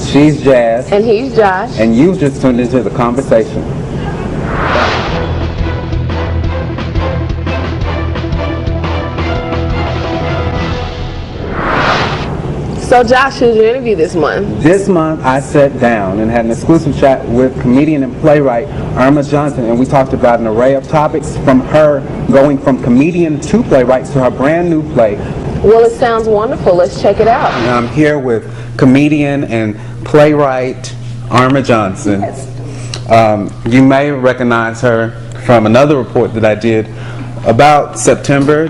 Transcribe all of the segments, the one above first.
She's Jazz. And he's Josh. And you've just tuned into the conversation. So Josh, who's your interview this month? This month I sat down and had an exclusive chat with comedian and playwright Irma Johnson, and we talked about an array of topics from her going from comedian to playwright to her brand new play. Well, it sounds wonderful. Let's check it out. And I'm here with comedian and playwright Irma Johnson. Yes. You may recognize her from another report that I did about September.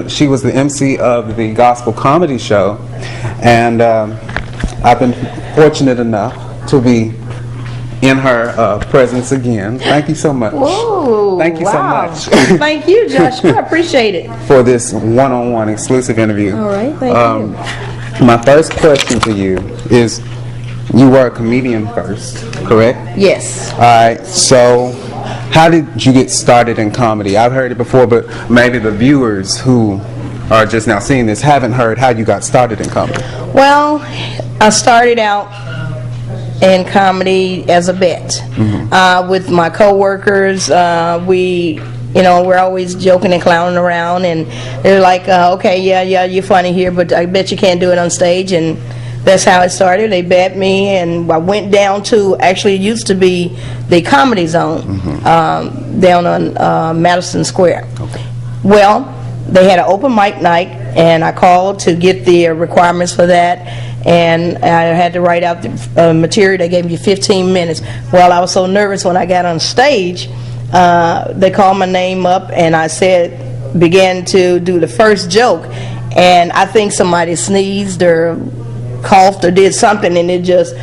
She was the MC of the gospel comedy show, and I've been fortunate enough to be in her presence again. Thank you so much. Whoa, thank you wow. so much. Thank you, Josh. I appreciate it. For this one-on-one exclusive interview. All right, thank you. My first question to you is, you were a comedian first, correct? Yes. All right, so how did you get started in comedy? I've heard it before, but maybe the viewers who are just now seeing this haven't heard how you got started in comedy. Well, I started out in comedy as a vet. With my co-workers. We're always joking and clowning around, and they're like, okay, yeah, you're funny here, but I bet you can't do it on stage. And that's how it started. They bet me, and I went down to, actually it used to be the Comedy Zone, down on Madison Square. Okay. Well, they had an open mic night, and I called to get the requirements for that, and I had to write out the material. They gave you 15 minutes. Well, I was so nervous when I got on stage. They called my name up, and I began to do the first joke, and I think somebody sneezed or coughed or did something, and it just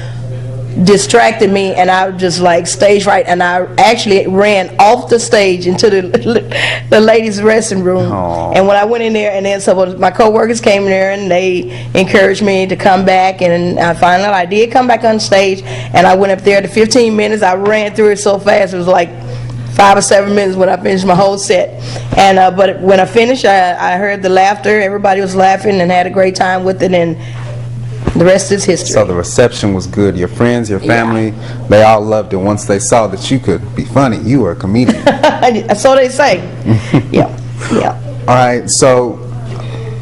distracted me, and I was just like stage right, and I actually ran off the stage into the ladies' restroom room. Aww. And when I went in there, and then so my co-workers came in there, and they encouraged me to come back, and I did come back on stage, and I went up there to 15 minutes. I ran through it so fast, it was like 5 or 7 minutes when I finished my whole set. And but when I finished, I heard the laughter. Everybody was laughing and had a great time with it, and the rest is history. So the reception was good. Your friends, your family, they all loved it once they saw that you could be funny. You were a comedian. So they say. Yeah. All right, so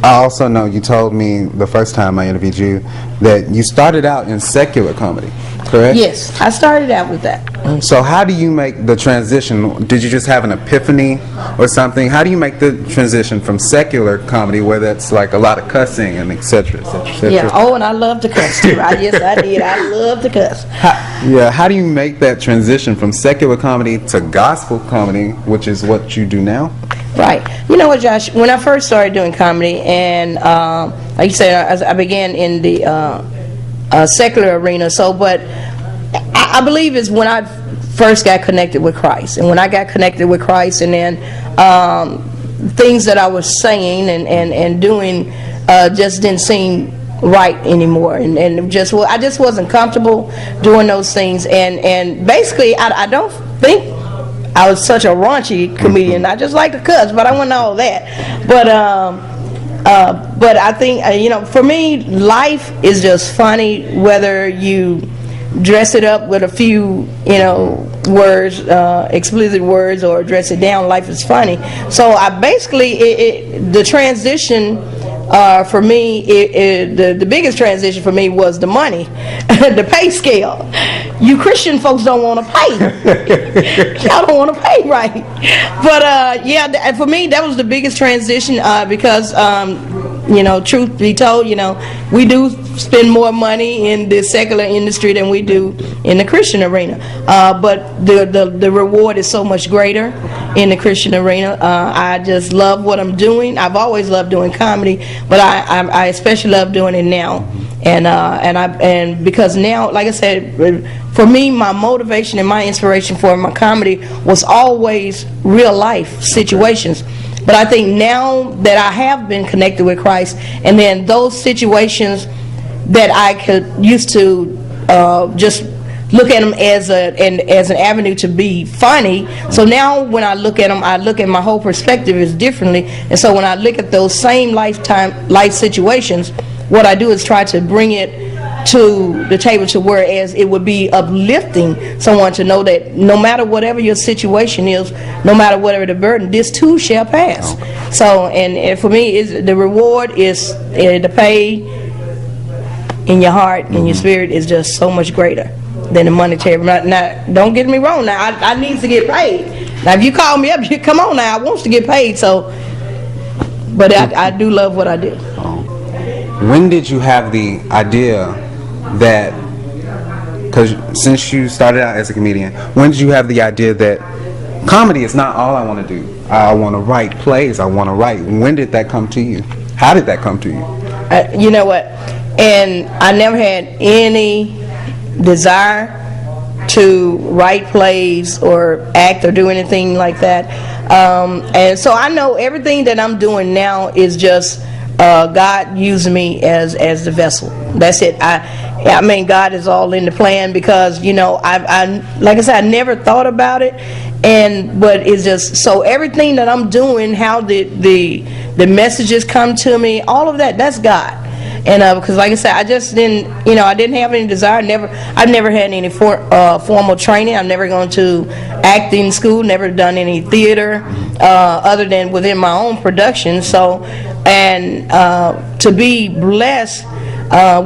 I also know you told me the first time I interviewed you that you started out in secular comedy, correct? Yes, I started out with that. So how do you make the transition? Did you just have an epiphany or something? How do you make the transition from secular comedy, where that's like a lot of cussing and et cetera, et cetera, et cetera? Yeah, oh, and I love to cuss too. Yes, I did. I love to cuss. How do you make that transition from secular comedy to gospel comedy, which is what you do now? Right. You know what, Josh? When I first started doing comedy, and like you said, I began in the secular arena. So, but I believe it's when I first got connected with Christ, and when I got connected with Christ, and then things that I was saying and doing just didn't seem right anymore, and I just wasn't comfortable doing those things, and basically I don't think I was such a raunchy comedian. I just like to cuss, but I wasn't all that. But I think for me, life is just funny, whether you dress it up with a few words, explicit words, or dress it down. Life is funny. So I basically the transition. For me, the biggest transition for me was the money, the pay scale. You Christian folks don't want to pay. Y'all don't want to pay, right? But for me, that was the biggest transition because, truth be told, we do spend more money in the secular industry than we do in the Christian arena. But the reward is so much greater in the Christian arena. I just love what I'm doing. I've always loved doing comedy, but I especially love doing it now. And because now, like I said, for me, my motivation and my inspiration for my comedy was always real life situations. But I think now that I have been connected with Christ, and then those situations that I used to just look at them as an avenue to be funny. So now when I look at them, I look at my whole perspective is differently. And so when I look at those same life situations, what I do is try to bring it to the table, to whereas it would be uplifting someone to know that no matter whatever your situation is, no matter whatever the burden, this too shall pass. So, and for me, the reward is the pay in your heart and your spirit is just so much greater than the monetary. Now, don't get me wrong. Now, I need to get paid. Now, if you call me up, come on now. I want to get paid. So, but I do love what I do. When did you have the idea that, because since you started out as a comedian, when did you have the idea that comedy is not all I want to do? I want to write plays. I want to write. When did that come to you? How did that come to you? You know what? And I never had any desire to write plays or act or do anything like that. And so I know everything that I'm doing now is just God using me as the vessel. That's it. I mean, God is all in the plan because, you know, I like I said, I never thought about it, but it's just so everything that I'm doing, how the messages come to me, all of that, that's God. And because like I said, I just didn't, you know, I didn't have any desire. I've never had any formal training. I've never gone to acting school, never done any theater other than within my own production. So, and to be blessed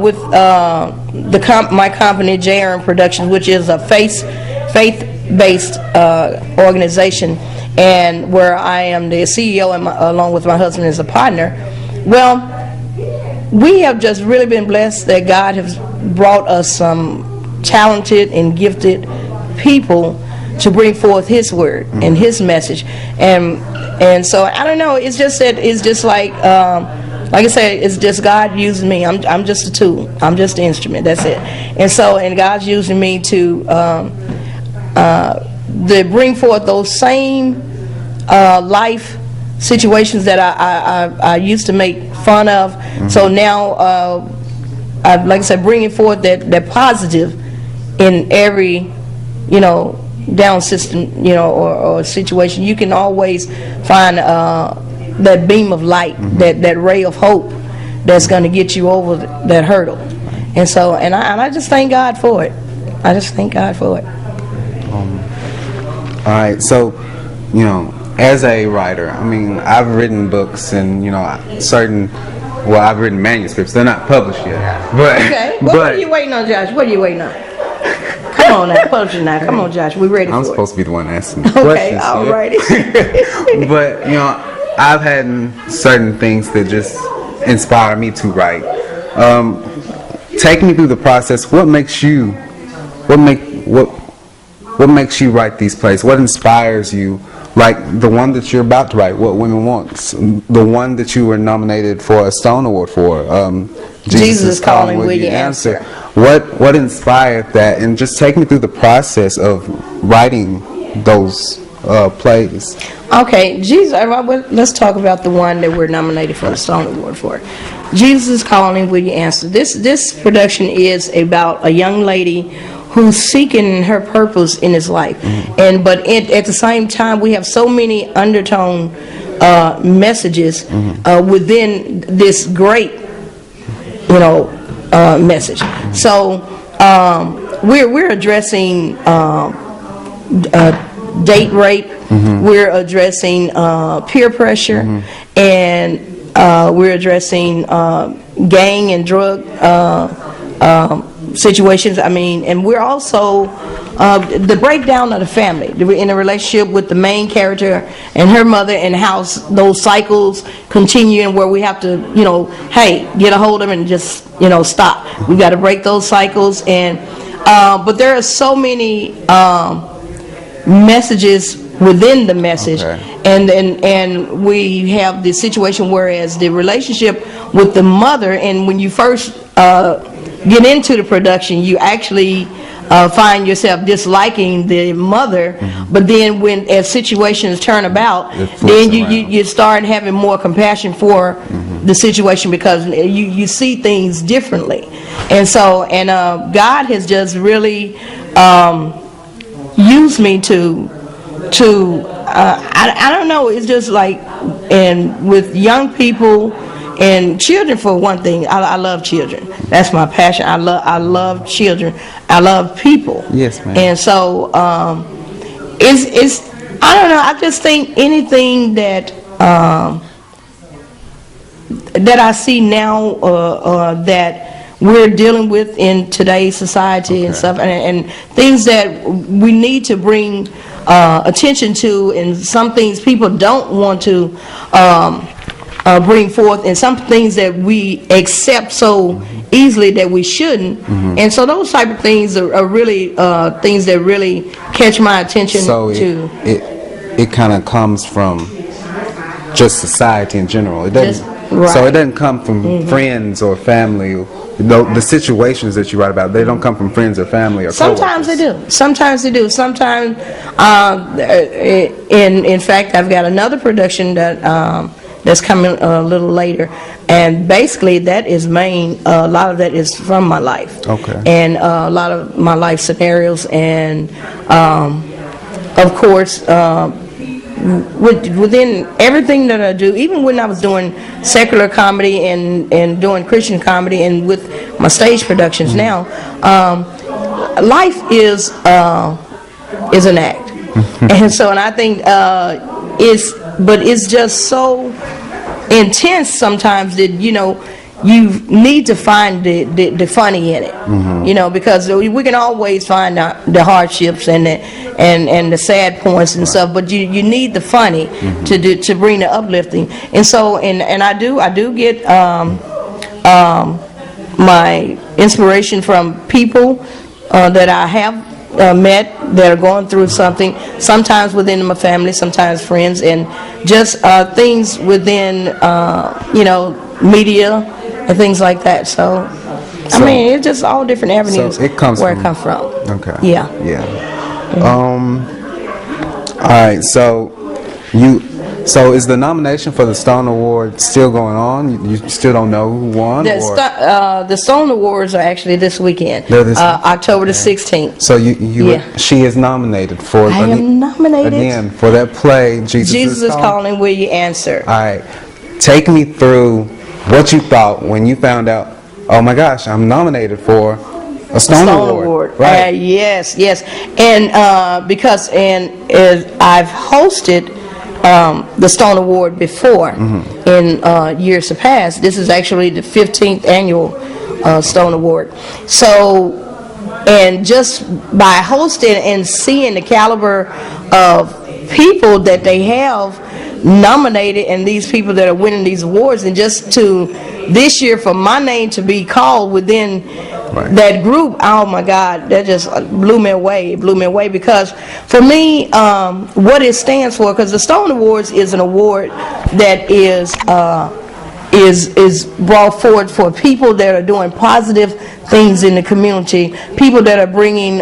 with my company, JRM Productions, which is a faith-based organization, and where I am the CEO and along with my husband as a partner. Well, we have just really been blessed that God has brought us some talented and gifted people to bring forth His word and His message, and so I don't know. It's just that it's just like I said, it's just God using me. I'm just a tool. I'm just an instrument. That's it. And God's using me to bring forth those same life situations that I used to make fun of. So now, like I said, bringing forth that positive in every, you know, down system, you know, or situation. You can always find that beam of light, that ray of hope that's going to get you over that hurdle. And so, and I just thank God for it. I just thank God for it. All right, so, you know, as a writer, I mean, I've written books and, you know, I've written manuscripts. They're not published yet. But, okay. What are you waiting on, Josh? What are you waiting on? Come on now, publish it now. Come on, Josh. We're ready for it. I'm supposed to be the one asking the questions. Okay, all righty. But, you know, I've had certain things that just inspire me to write. Take me through the process. What makes you write these plays? What inspires you? Like the one that you're about to write, What Women Want, the one that you were nominated for a Stone Award for, Jesus is Calling, Will You Answer? What inspired that? And just take me through the process of writing those plays. Okay, let's talk about the one that we're nominated for the Stone Award for. Jesus is Calling, Will You Answer? This production is about a young lady who's seeking her purpose in his life, but at the same time, we have so many undertone messages within this great, you know, message. So we're addressing date rape. We're addressing peer pressure, and we're addressing gang and drug situations. I mean, and we're also the breakdown of the family in a relationship with the main character and her mother, and how those cycles continue, and where we have to, you know, hey, get a hold of them and just, you know, stop. We've got to break those cycles, and but there are so many messages within the message, and we have the situation whereas the relationship with the mother, and when you first get into the production, you actually find yourself disliking the mother, but then as situations turn about, then you start having more compassion for the situation, because you see things differently. And so, and God has just really used me to I don't know, it's just like, and with young people and children, for one thing, I love children. That's my passion. I love children. I love people. Yes, ma'am. And so it's I don't know. I just think anything that that I see now that we're dealing with in today's society and stuff, and things that we need to bring attention to, and some things people don't want to bring forth, and some things that we accept so easily that we shouldn't. And so those type of things are really things that really catch my attention. So it kind of comes from just society in general. It doesn't. Right. So it doesn't come from friends or family. The situations that you write about, they don't come from friends or family or sometimes they do. Sometimes they do. Sometimes, in fact, I've got another production that that's coming a little later, and basically that is a lot of that is from my life. Okay. And a lot of my life scenarios, and of course, within everything that I do, even when I was doing secular comedy and doing Christian comedy, and with my stage productions now, life is an act. And I think it's just so intense sometimes that you need to find the funny in it, because we can always find the hardships and the sad points and stuff, but you need the funny to bring the uplifting. And so and I do get my inspiration from people that I have met that are going through something, sometimes within my family, sometimes friends, and just things within media and things like that. So I mean, it's just all different avenues. So it comes where it comes from. Okay. Yeah. All right. So is the nomination for the Stone Award still going on? You still don't know who won? The Stone Awards are actually this weekend, October the 16th. So she is nominated for. I am nominated again for that play. Jesus is calling. Will you answer? All right. Take me through what you thought when you found out. Oh my gosh, I'm nominated for a Stone Award. Right. Yes. And because I've hosted the Stone Award before in years past. This is actually the 15th annual Stone Award. So, and just by hosting and seeing the caliber of people that they have nominated, and these people that are winning these awards, and just to this year for my name to be called within that group, oh my God, that just blew me away. It blew me away, because for me, what it stands for, because the Stone Awards is an award that is brought forward for people that are doing positive things in the community, people that are bringing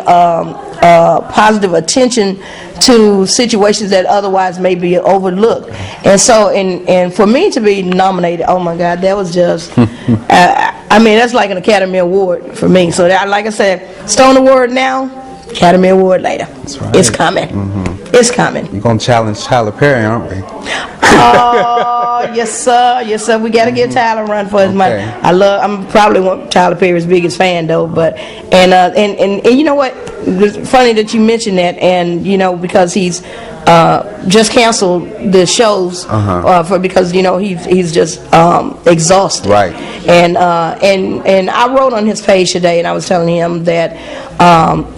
positive attention to situations that otherwise may be overlooked. And so, and for me to be nominated, oh my God, that was just, I mean, that's like an Academy Award for me. So that, like I said, Stone Award now, Academy Award later. That's right. It's coming. It's coming. You're going to challenge Tyler Perry, aren't we? Oh, yes sir. We got to give Tyler a run for his money. I'm probably Tyler Perry's biggest fan though, but and you know what? It's funny that you mentioned that, and because he's just canceled the shows because he's just exhausted. Right. And I wrote on his page today, and I was telling him that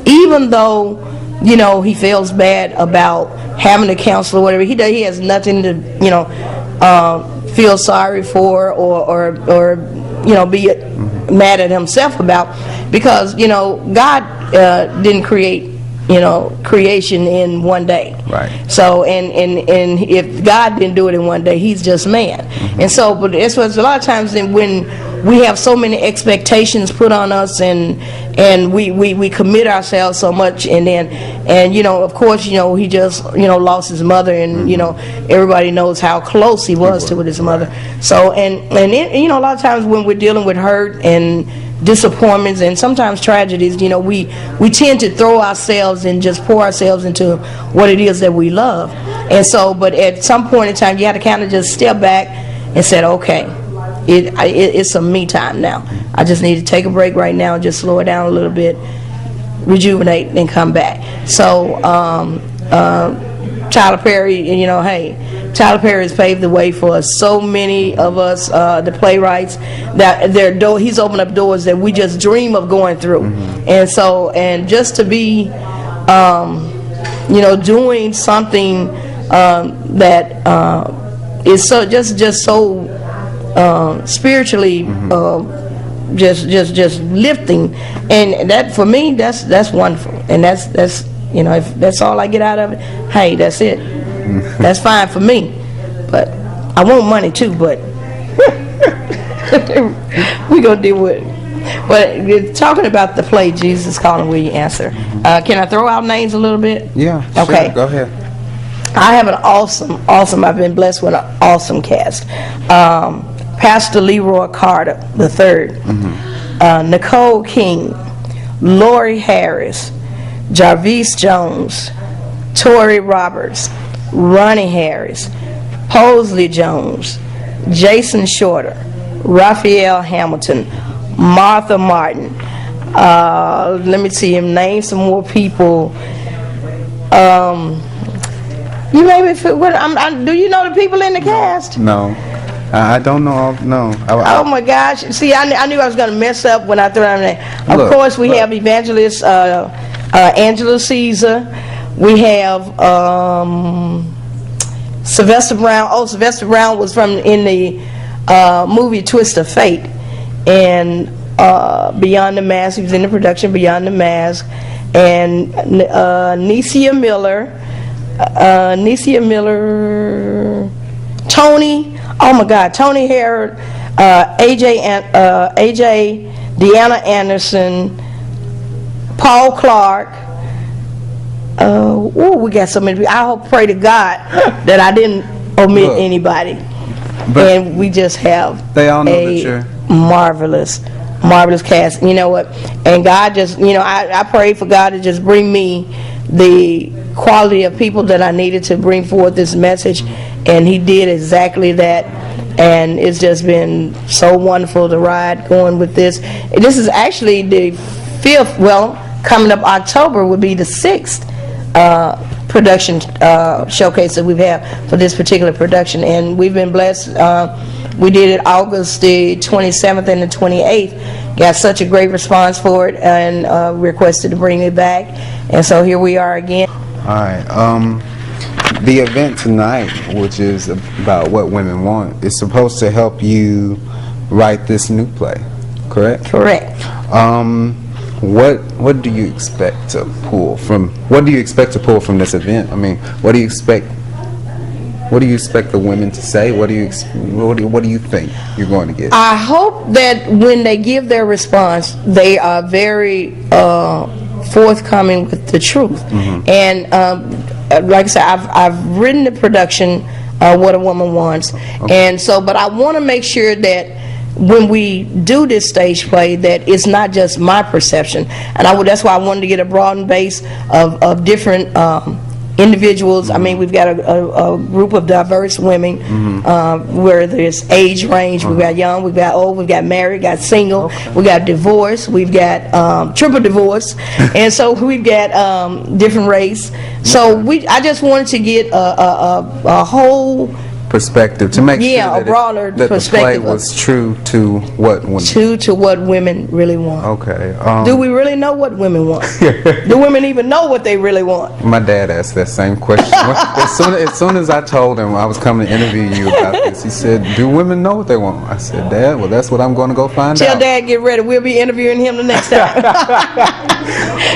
even though he feels bad about having to counsel or whatever, he has nothing to feel sorry for or be mad at himself about, because God didn't create creation in one day. Right. So and if God didn't do it in one day, he's just man. And so, but it's a lot of times when we have so many expectations put on us, and we commit ourselves so much, and of course he just lost his mother, and everybody knows how close he was to with his mother. So and a lot of times when we're dealing with hurt and disappointments and sometimes tragedies, we tend to throw ourselves and just pour ourselves into what it is that we love. And so, but at some point in time, you have to kind of just step back and say, okay, it's some me time now. I just need to take a break right now, just slow it down a little bit, rejuvenate, and come back. So Tyler Perry, hey, Tyler Perry has paved the way for so many of us, the playwrights, that he's opened up doors that we just dream of going through. And just to be doing something that is so just so spiritually just lifting, and that for me that's wonderful, and that's if that's all I get out of it, hey, that's it. That's fine for me. But I want money too, but we gonna deal with it. But talking about the play Jesus Calling, Will You Answer? Can I throw out names a little bit? Yeah, okay, sure, go ahead. I have an awesome, I've been blessed with an awesome cast. Pastor Leroy Carter III, Nicole King, Lori Harris, Jarvis Jones, Tori Roberts, Ronnie Harris, Posley Jones, Jason Shorter, Raphael Hamilton, Martha Martin. Let me see him name some more people. You maybe do you know the people in the cast? No, I don't know. No. Oh my gosh! See, I knew I was going to mess up when I threw them there. Of course, we have Evangelist Angela Caesar. We have Sylvester Brown. Oh, Sylvester Brown was in the movie Twist of Fate, and Beyond the Mask. He was in the production Beyond the Mask, and Necia Miller, Tony. Oh my God, Tony Harrod, AJ, Deanna Anderson, Paul Clark. We got so many people. I pray to God that I didn't omit anybody. And we just have they all know that you're marvelous cast. You know what? And God just, I pray for God to just bring me the quality of people that I needed to bring forth this message, and He did exactly that. And it's just been so wonderful to ride going with this. This is actually the 5th. Well, coming up October would be the 6th production showcase that we've had for this particular production, and we've been blessed. We did it August the 27th and the 28th. Got such a great response for it, and requested to bring it back, and so here we are again. All right. The event tonight, which is about what women want, is supposed to help you write this new play, correct? Correct. What do you expect to pull from? What do you expect to pull from this event? I mean, what do you expect? What do you expect the women to say? What do you think you're going to get? I hope that when they give their response, they are very forthcoming with the truth. And like I said, I've written the production, What a Woman Wants, and so, but I want to make sure that when we do this stage play, that it's not just my perception, and that's why I wanted to get a broad base of different individuals. I mean, we've got a group of diverse women, where there's age range. We've got young, we've got old, we've got married, got single, we got divorce, we've got triple divorce, and so we've got different race. So I just wanted to get a whole perspective to make sure that a broader that perspective the play was true to what women to what women really want. Okay. Do we really know what women want? Do women even know what they really want? My dad asked that same question. As soon as I told him I was coming to interview you about this, he said, "Do women know what they want?" I said, "Dad, well, that's what I'm going to go find out." Tell Dad, get ready. We'll be interviewing him the next time.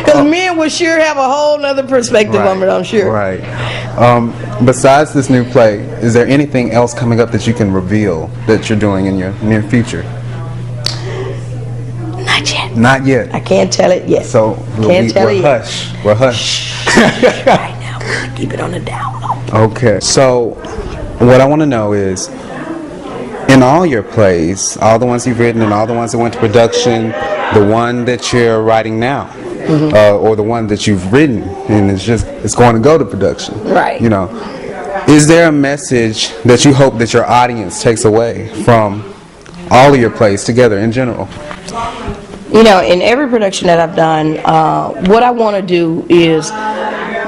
Because men will sure have a whole other perspective on it, I'm sure. Right. Besides this new play, is there anything else coming up that you can reveal that you're doing in your near future? Not yet. Not yet. I can't tell it yet. So we're hush. We're hush. Right now, we're going to keep it on the down low. Okay. So what I want to know is, in all your plays, all the ones you've written and all the ones that went to production, the one that you're writing now, or the one that you've written and it's going to go to production. Right. Is there a message that you hope that your audience takes away from all of your plays together in general? You know, in every production that I've done, what I want to do is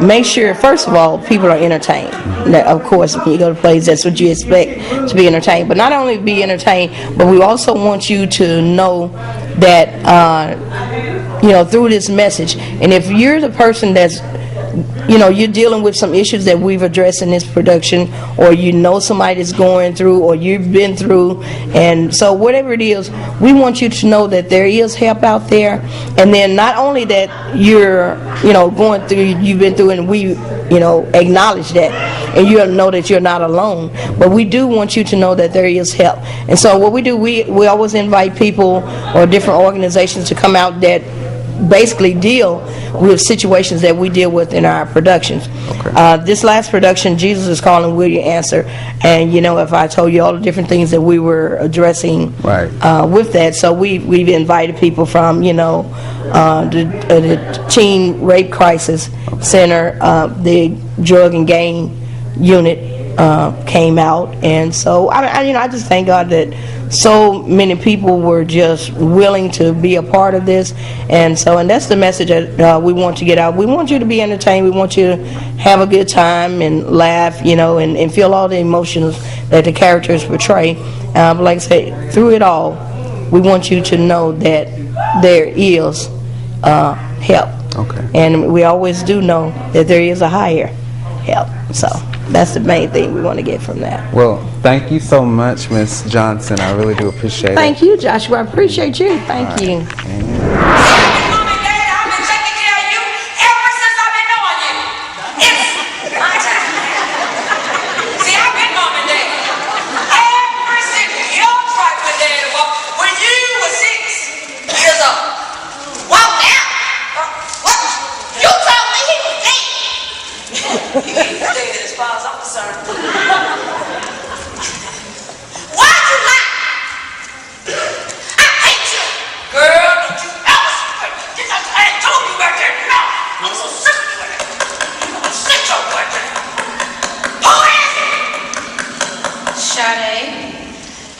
make sure, first of all, people are entertained. Now, of course, when you go to plays, that's what you expect, to be entertained. But not only be entertained, but we also want you to know that, you know, through this message. And if you're the person that's, you know, you're dealing with some issues that we've addressed in this production, or you know somebody that's going through, or you've been through, and so whatever it is, we want you to know that there is help out there. And then not only that you're, you know, going through, you've been through, and we, you know, acknowledge that, and you know that you're not alone, but we do want you to know that there is help. And so what we do, we always invite people or different organizations to come out that basically deal with situations that we deal with in our productions. Okay. This last production, Jesus is Calling, Will You Answer? And you know, if I told you all the different things that we were addressing with that, so we've invited people from, you know, the Teen Rape Crisis Center, the Drug and Gang Unit came out, and so I just thank God that so many people were just willing to be a part of this. And that's the message that we want to get out. We want you to be entertained. We want you to have a good time and laugh, you know, and feel all the emotions that the characters portray. But like I say, through it all, we want you to know that there is help. Okay. And we always do know that there is a higher help. So that's the main thing we want to get from that. Well, thank you so much, Miss Johnson. I really do appreciate it. Thank you, Joshua. I appreciate you. Thank you. Amen.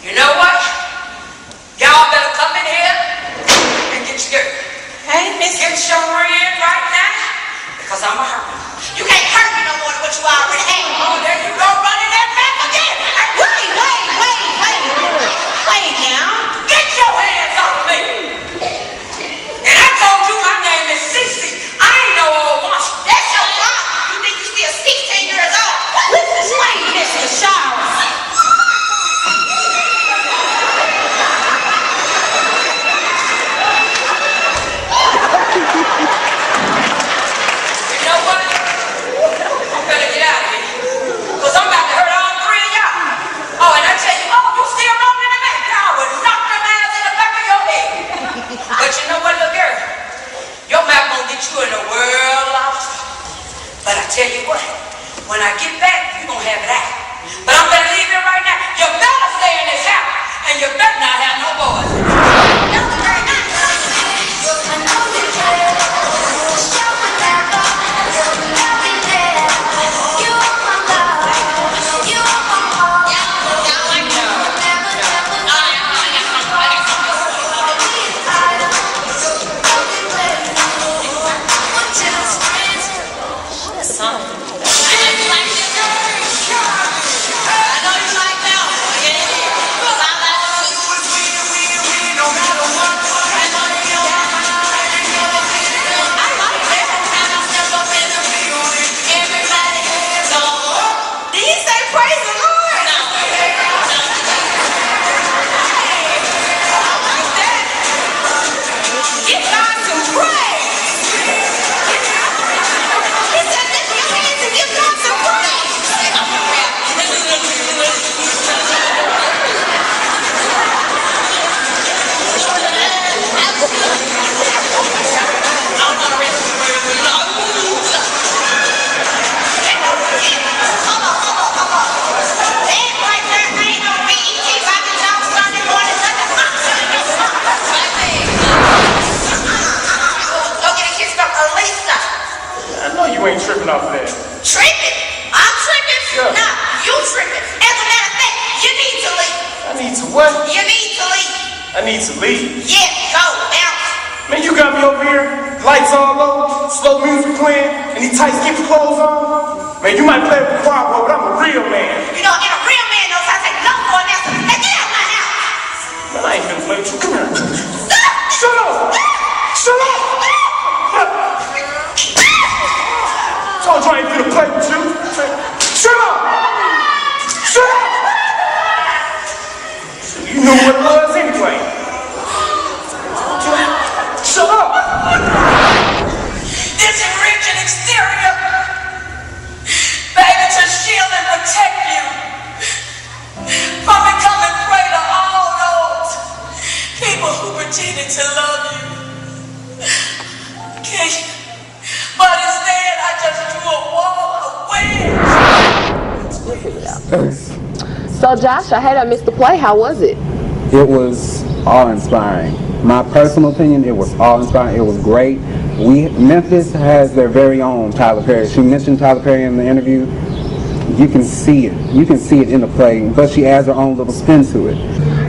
You know what? Y'all better come in here and get your girl. Hey, Miss. Get your in right now, because I'm a hurt. You can't hurt me no more than what you already had. Oh, there you go, running that back again. Wait now. Get your hands off me. And I told you my name is Cece. I ain't no old woman. That's your problem. You think you still 16 years old? Explain this to Shara. But you know what, little girl? Your mouth gonna get you in a world of trouble. But I tell you what, when I get back, you gonna have it out. But I'm gonna leave it right now. You better stay in this house, and you better not have no boys. You ain't tripping off of that. Tripping? I'm tripping? Yeah. Nah, you tripping. As a matter of fact, you need to leave. I need to what? You need to leave. I need to leave. Yeah, go, bounce. Man, you got me over here, lights all low, slow music playing, and these tight skimpy clothes on. Man, you might play with the choir boy, but I'm a real man. You know, and a real man knows how to say no for an answer. Now get out of my house. Man, I ain't finna play with you. Come here. Shut up! Shut up! Told you I ain't finna play with you. Shut up! Shut up! You knew what it was anyway. Shut up! This rich and exterior, baby, to shield and protect you from becoming prey to all those people who pretended to love you. Okay? But instead, I just drew a wall of wedge. So Josh, I hate I missed the play. How was it? It was awe-inspiring. My personal opinion, it was awe-inspiring. It was great. Memphis has their very own Tyler Perry. She mentioned Tyler Perry in the interview. You can see it. You can see it in the play, but she adds her own little spin to it.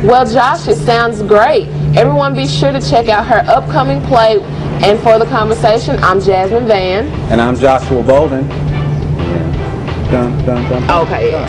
Well, Josh, it sounds great. Everyone be sure to check out her upcoming play. And for the conversation, I'm Jasmine Van. And I'm Joshua Bolden. Yeah. Dun, dun, dun, dun, Okay. dun.